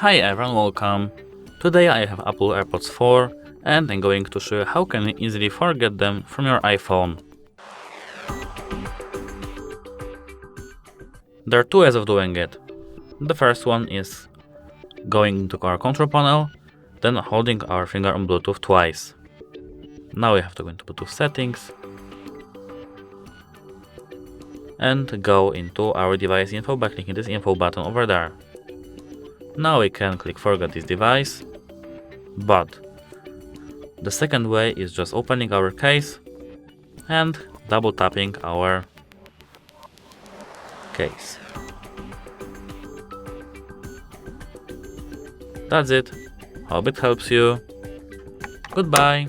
Hi everyone, welcome! Today I have Apple AirPods 4 and I'm going to show you how can you easily forget them from your iPhone. There are two ways of doing it. The first one is going to our control panel, then holding our finger on Bluetooth twice. Now we have to go into Bluetooth settings and go into our device info by clicking this info button over there. Now we can click forget this device, but the second way is just opening our case and double tapping our case. That's it. Hope it helps you. Goodbye.